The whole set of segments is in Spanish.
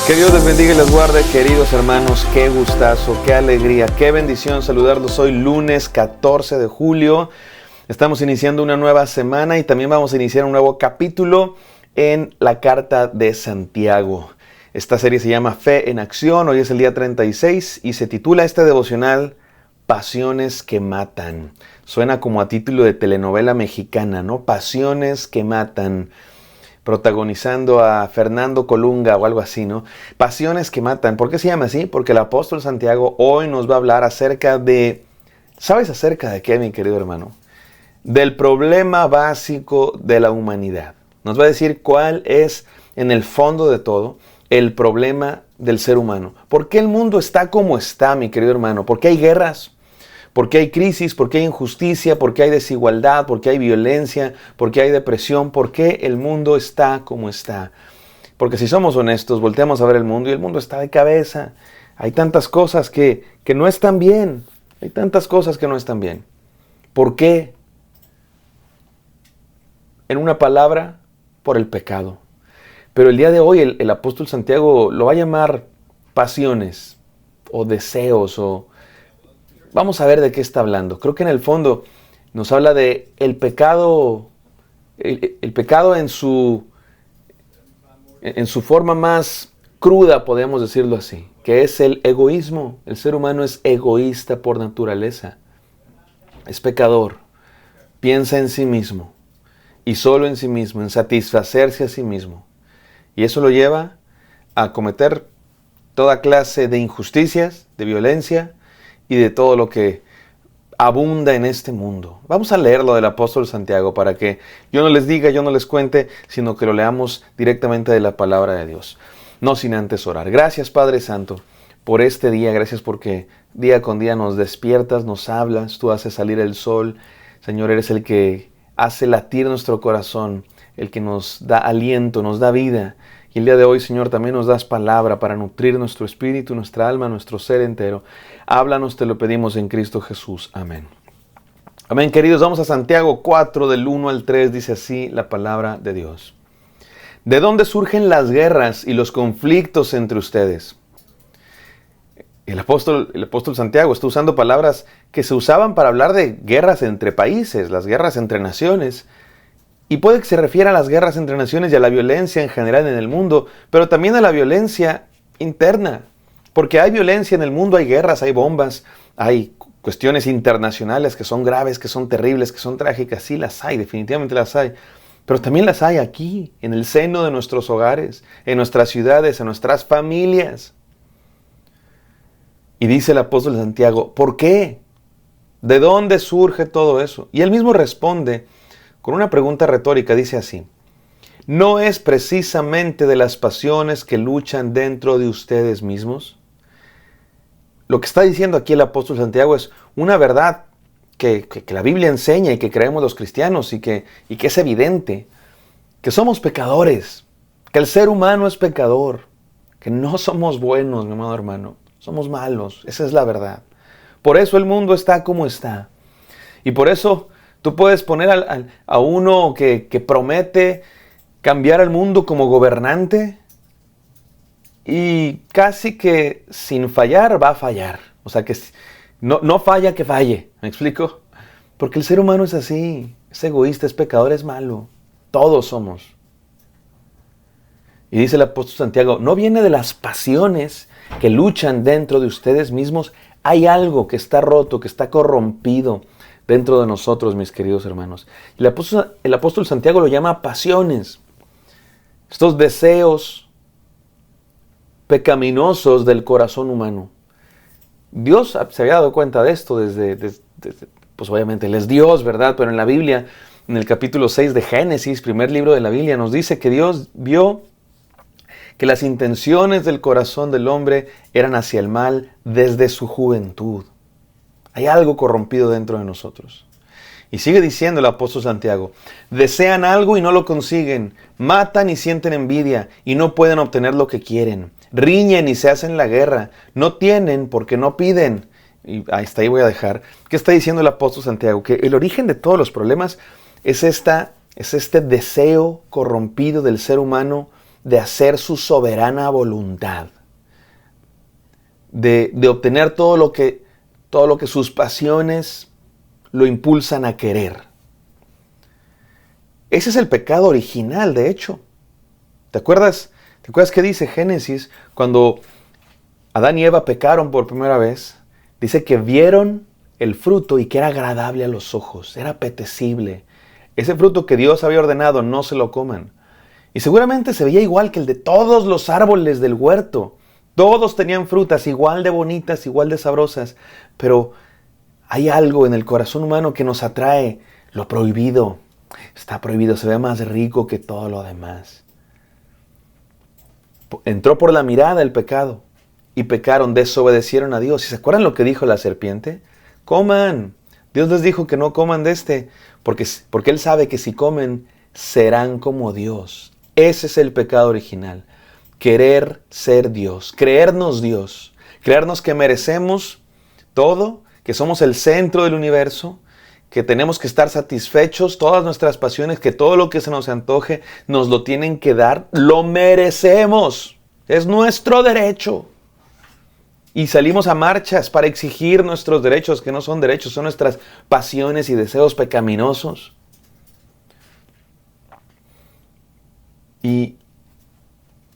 Que Dios les bendiga y les guarde, queridos hermanos. Qué gustazo, qué alegría, qué bendición saludarlos hoy lunes 14 de julio. Estamos iniciando una nueva semana y también vamos a iniciar un nuevo capítulo en la carta de Santiago. Esta serie se llama Fe en Acción. Hoy es el día 36 y se titula este devocional Pasiones que matan. Suena como a título de telenovela mexicana, ¿no? Pasiones que matan. Protagonizando a Fernando Colunga o algo así, ¿no? Pasiones que matan. ¿Por qué se llama así? Porque el apóstol Santiago hoy nos va a hablar acerca de... ¿Sabes acerca de qué, mi querido hermano? Del problema básico de la humanidad. Nos va a decir cuál es, en el fondo de todo, el problema del ser humano. ¿Por qué el mundo está como está, mi querido hermano? ¿Por qué hay guerras? ¿Por qué hay crisis? ¿Por qué hay injusticia? ¿Por qué hay desigualdad? ¿Por qué hay violencia? ¿Por qué hay depresión? ¿Por qué el mundo está como está? Porque si somos honestos, volteamos a ver el mundo y el mundo está de cabeza. Hay tantas cosas que no están bien. Hay tantas cosas que no están bien. ¿Por qué? En una palabra, por el pecado. Pero el día de hoy el apóstol Santiago lo va a llamar pasiones o deseos o... Vamos a ver de qué está hablando. Creo que en el fondo nos habla de el pecado en su forma más cruda, podemos decirlo así, que es el egoísmo. El ser humano es egoísta por naturaleza. Es pecador. Piensa en sí mismo y solo en sí mismo, en satisfacerse a sí mismo. Y eso lo lleva a cometer toda clase de injusticias, de violencia, y de todo lo que abunda en este mundo. Vamos a leer lo del apóstol Santiago para que yo no les diga, yo no les cuente, sino que lo leamos directamente de la palabra de Dios. No sin antes orar. Gracias, Padre Santo, por este día. Gracias porque día con día nos despiertas, nos hablas, tú haces salir el sol. Señor, eres el que hace latir nuestro corazón, el que nos da aliento, nos da vida. Y el día de hoy, Señor, también nos das palabra para nutrir nuestro espíritu, nuestra alma, nuestro ser entero. Háblanos, te lo pedimos en Cristo Jesús. Amén. Amén, queridos. Vamos a Santiago 4, del 1 al 3, dice así la palabra de Dios. ¿De dónde surgen las guerras y los conflictos entre ustedes? El apóstol Santiago está usando palabras que se usaban para hablar de guerras entre países, las guerras entre naciones. Y puede que se refiera a las guerras entre naciones y a la violencia en general en el mundo, pero también a la violencia interna. Porque hay violencia en el mundo, hay guerras, hay bombas, hay cuestiones internacionales que son graves, que son terribles, que son trágicas. Sí las hay, definitivamente las hay. Pero también las hay aquí, en el seno de nuestros hogares, en nuestras ciudades, en nuestras familias. Y dice el apóstol Santiago, ¿por qué? ¿De dónde surge todo eso? Y él mismo responde con una pregunta retórica, dice así: ¿no es precisamente de las pasiones que luchan dentro de ustedes mismos? Lo que está diciendo aquí el apóstol Santiago es una verdad que la Biblia enseña y que creemos los cristianos y que es evidente, que somos pecadores, que el ser humano es pecador, que no somos buenos, mi amado hermano, somos malos, esa es la verdad. Por eso el mundo está como está. Y por eso tú puedes poner a uno que promete cambiar al mundo como gobernante y casi que sin fallar va a fallar. O sea que no falla que falle, ¿me explico? Porque el ser humano es así, es egoísta, es pecador, es malo. Todos somos. Y dice el apóstol Santiago, no viene de las pasiones que luchan dentro de ustedes mismos. Hay algo que está roto, que está corrompido dentro de nosotros, mis queridos hermanos. El apóstol Santiago lo llama pasiones. Estos deseos pecaminosos del corazón humano. Dios se había dado cuenta de esto desde pues obviamente Él es Dios, ¿verdad? Pero en la Biblia, en el capítulo 6 de Génesis, primer libro de la Biblia, nos dice que Dios vio que las intenciones del corazón del hombre eran hacia el mal desde su juventud. Hay algo corrompido dentro de nosotros. Y sigue diciendo el apóstol Santiago, desean algo y no lo consiguen, matan y sienten envidia y no pueden obtener lo que quieren, riñen y se hacen la guerra, no tienen porque no piden. Y hasta ahí voy a dejar. ¿Qué está diciendo el apóstol Santiago? Que el origen de todos los problemas es este deseo corrompido del ser humano de hacer su soberana voluntad, de obtener todo lo que sus pasiones lo impulsan a querer. Ese es el pecado original, de hecho. ¿Te acuerdas qué dice Génesis? Cuando Adán y Eva pecaron por primera vez, dice que vieron el fruto y que era agradable a los ojos, era apetecible. Ese fruto que Dios había ordenado, no se lo coman. Y seguramente se veía igual que el de todos los árboles del huerto. Todos tenían frutas igual de bonitas, igual de sabrosas. Pero hay algo en el corazón humano que nos atrae. Lo prohibido. Está prohibido, se ve más rico que todo lo demás. Entró por la mirada el pecado. Y pecaron, desobedecieron a Dios. ¿Y se acuerdan lo que dijo la serpiente? Coman. Dios les dijo que no coman de este. Porque Él sabe que si comen, serán como Dios. Ese es el pecado original. Querer ser Dios. Creernos Dios. Creernos que merecemos todo. Que somos el centro del universo. Que tenemos que estar satisfechos. Todas nuestras pasiones. Que todo lo que se nos antoje nos lo tienen que dar. Lo merecemos. Es nuestro derecho. Y salimos a marchas para exigir nuestros derechos, que no son derechos, son nuestras pasiones y deseos pecaminosos. Y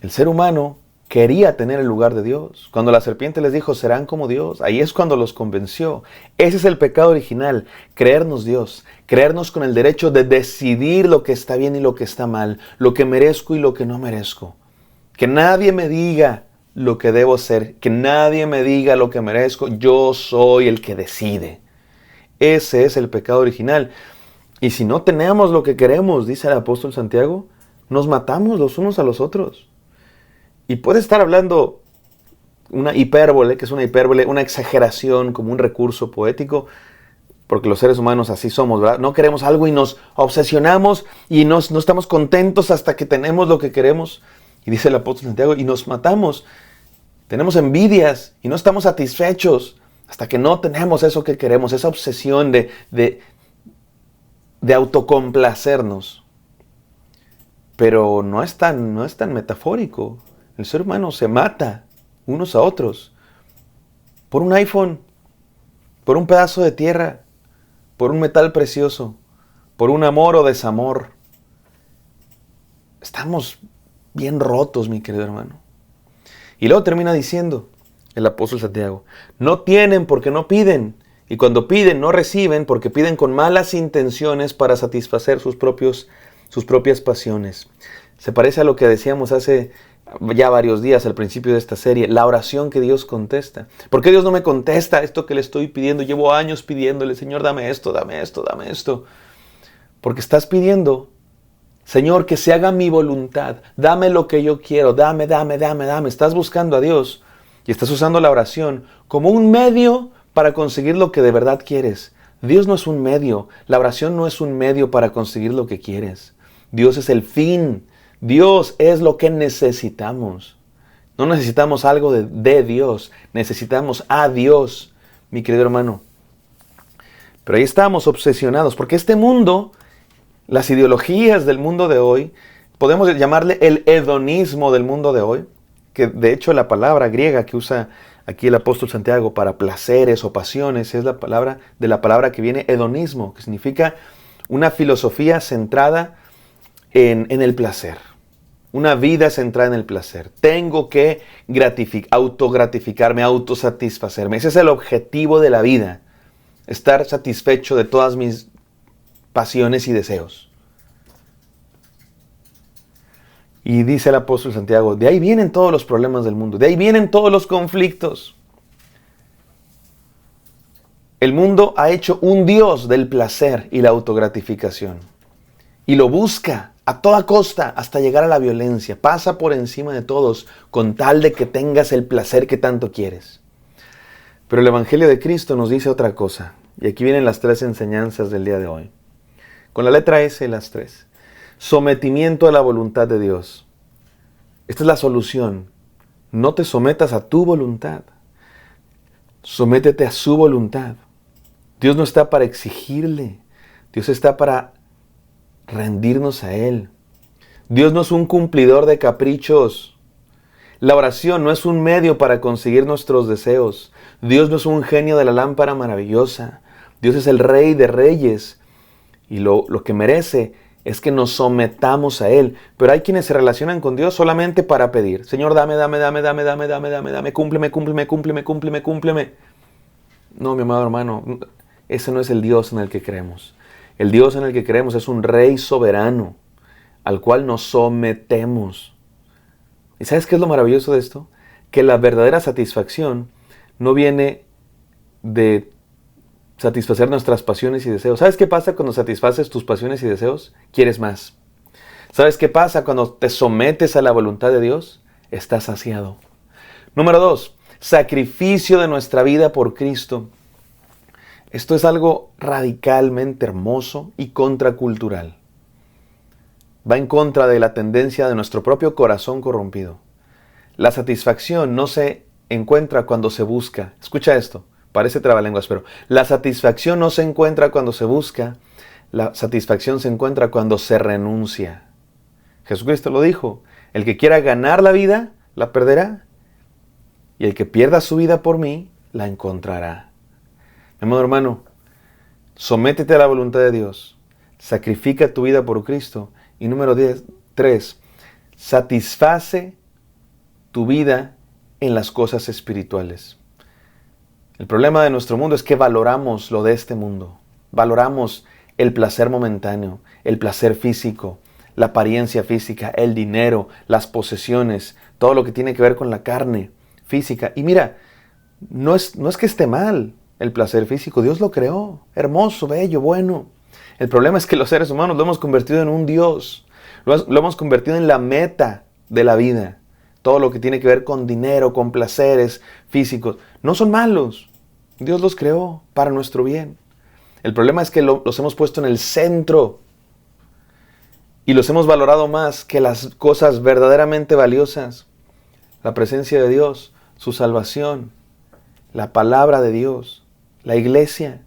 el ser humano quería tener el lugar de Dios. Cuando la serpiente les dijo, serán como Dios, ahí es cuando los convenció. Ese es el pecado original, creernos Dios, creernos con el derecho de decidir lo que está bien y lo que está mal, lo que merezco y lo que no merezco. Que nadie me diga lo que debo ser, que nadie me diga lo que merezco, yo soy el que decide. Ese es el pecado original. Y si no tenemos lo que queremos, dice el apóstol Santiago, nos matamos los unos a los otros. Y puede estar hablando una hipérbole, que es una hipérbole, una exageración como un recurso poético, porque los seres humanos así somos, ¿verdad? No queremos algo y nos obsesionamos y no estamos contentos hasta que tenemos lo que queremos. Y dice el apóstol Santiago, y nos matamos. Tenemos envidias y no estamos satisfechos hasta que no tenemos eso que queremos, esa obsesión de autocomplacernos. Pero no es tan metafórico. El ser humano se mata unos a otros por un iPhone, por un pedazo de tierra, por un metal precioso, por un amor o desamor. Estamos bien rotos, mi querido hermano. Y luego termina diciendo el apóstol Santiago, no tienen porque no piden, y cuando piden no reciben porque piden con malas intenciones para satisfacer sus propias pasiones. Se parece a lo que decíamos hace ya varios días al principio de esta serie, la oración que Dios contesta. ¿Por qué Dios no me contesta esto que le estoy pidiendo? Llevo años pidiéndole, Señor, dame esto, dame esto, dame esto. Porque estás pidiendo, Señor, que se haga mi voluntad, dame lo que yo quiero, dame. Estás buscando a Dios y estás usando la oración como un medio para conseguir lo que de verdad quieres. Dios no es un medio, la oración no es un medio para conseguir lo que quieres. Dios es el fin, Dios es lo que necesitamos. No necesitamos algo de Dios, necesitamos a Dios, mi querido hermano. Pero ahí estamos obsesionados, porque este mundo, las ideologías del mundo de hoy, podemos llamarle el hedonismo del mundo de hoy, que de hecho la palabra griega que usa aquí el apóstol Santiago para placeres o pasiones es la palabra que viene hedonismo, que significa una filosofía centrada en el placer, una vida centrada en el placer. Tengo que autogratificarme, autosatisfacerme. Ese es el objetivo de la vida, estar satisfecho de todas mis pasiones y deseos. Y dice el apóstol Santiago, de ahí vienen todos los problemas del mundo, de ahí vienen todos los conflictos. El mundo ha hecho un Dios del placer y la autogratificación. Y lo busca a toda costa hasta llegar a la violencia. Pasa por encima de todos con tal de que tengas el placer que tanto quieres. Pero el Evangelio de Cristo nos dice otra cosa. Y aquí vienen las 3 enseñanzas del día de hoy. Con la letra S las 3. Sometimiento a la voluntad de Dios. Esta es la solución. No te sometas a tu voluntad. Sométete a su voluntad. Dios no está para exigirle. Dios está para rendirnos a Él. Dios no es un cumplidor de caprichos. La oración no es un medio para conseguir nuestros deseos. Dios no es un genio de la lámpara maravillosa. Dios es el Rey de Reyes. Y lo que merece es que nos sometamos a Él. Pero hay quienes se relacionan con Dios solamente para pedir. Señor, dame, cúmpleme. No, mi amado hermano, ese no es el Dios en el que creemos. El Dios en el que creemos es un Rey soberano, al cual nos sometemos. ¿Y sabes qué es lo maravilloso de esto? Que la verdadera satisfacción no viene de satisfacer nuestras pasiones y deseos. ¿Sabes qué pasa cuando satisfaces tus pasiones y deseos? Quieres más. ¿Sabes qué pasa cuando te sometes a la voluntad de Dios? Estás saciado. Número 2, sacrificio de nuestra vida por Cristo. Esto es algo radicalmente hermoso y contracultural. Va en contra de la tendencia de nuestro propio corazón corrompido. La satisfacción no se encuentra cuando se busca. Escucha esto, parece trabalenguas, pero la satisfacción no se encuentra cuando se busca. La satisfacción se encuentra cuando se renuncia. Jesucristo lo dijo, el que quiera ganar la vida, la perderá. Y el que pierda su vida por mí, la encontrará. Mi amado hermano, sométete a la voluntad de Dios. Sacrifica tu vida por Cristo. Y número 3, satisface tu vida en las cosas espirituales. El problema de nuestro mundo es que valoramos lo de este mundo. Valoramos el placer momentáneo, el placer físico, la apariencia física, el dinero, las posesiones, todo lo que tiene que ver con la carne física. Y mira, no es que esté mal el placer físico. Dios lo creó, hermoso, bello, bueno. El problema es que los seres humanos lo hemos convertido en un Dios. Lo hemos convertido en la meta de la vida. Todo lo que tiene que ver con dinero, con placeres físicos, no son malos. Dios los creó para nuestro bien. El problema es que los hemos puesto en el centro y los hemos valorado más que las cosas verdaderamente valiosas. La presencia de Dios, su salvación, la palabra de Dios, la iglesia.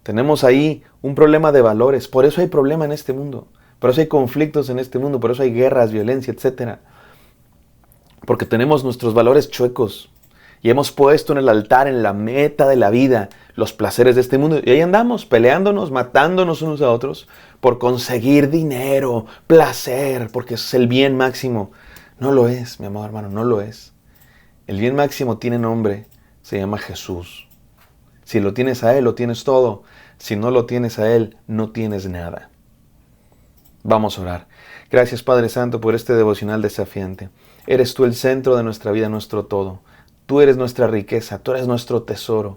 Tenemos ahí un problema de valores. Por eso hay problema en este mundo. Por eso hay conflictos en este mundo. Por eso hay guerras, violencia, etc. Porque tenemos nuestros valores chuecos. Y hemos puesto en el altar, en la meta de la vida, los placeres de este mundo. Y ahí andamos, peleándonos, matándonos unos a otros por conseguir dinero, placer, porque eso es el bien máximo. No lo es, mi amado hermano, no lo es. El bien máximo tiene nombre, se llama Jesús. Si lo tienes a Él, lo tienes todo. Si no lo tienes a Él, no tienes nada. Vamos a orar. Gracias, Padre Santo, por este devocional desafiante. Eres tú el centro de nuestra vida, nuestro todo. Tú eres nuestra riqueza, tú eres nuestro tesoro.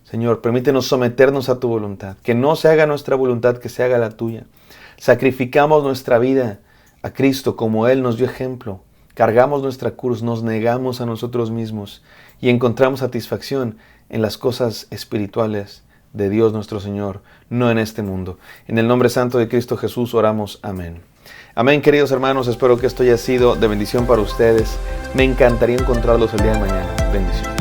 Señor, permítenos someternos a tu voluntad. Que no se haga nuestra voluntad, que se haga la tuya. Sacrificamos nuestra vida a Cristo como Él nos dio ejemplo. Cargamos nuestra cruz, nos negamos a nosotros mismos y encontramos satisfacción en las cosas espirituales de Dios nuestro Señor, no en este mundo. En el nombre santo de Cristo Jesús oramos. Amén. Amén, queridos hermanos. Espero que esto haya sido de bendición para ustedes. Me encantaría encontrarlos el día de mañana. Bendición.